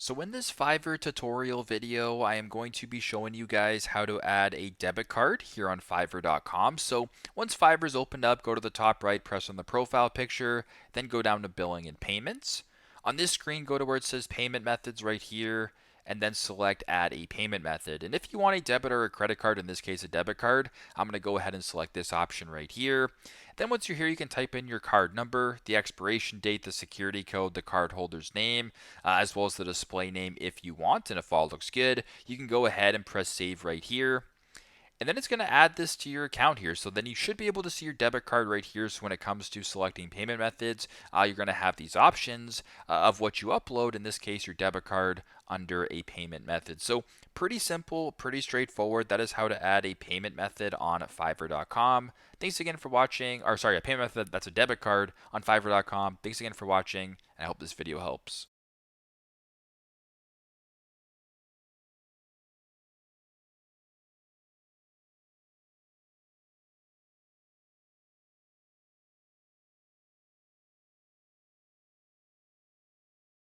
So in this Fiverr tutorial video, I am going to be showing you guys how to add a debit card here on Fiverr.com. So once Fiverr's opened up, go to the top right, press on the profile picture, then go down to billing and payments. On this screen, go to where it says payment methods right here, and then select add a payment method. And if you want a debit or a credit card, in this case a debit card, I'm going to go ahead and select this option right here. Then once you're here, you can type in your card number, the expiration date, the security code, the cardholder's name, as well as the display name if you want. And if all looks good, you can go ahead and press save right here. And then it's going to add this to your account here. So then you should be able to see your debit card right here. So when it comes to selecting payment methods, you're going to have these options of what you upload. In this case, your debit card under a payment method. So pretty simple, pretty straightforward. That is how to add a payment method on Fiverr.com. Thanks again for watching. Or sorry, a payment method that's a debit card on Fiverr.com. Thanks again for watching. And I hope this video helps.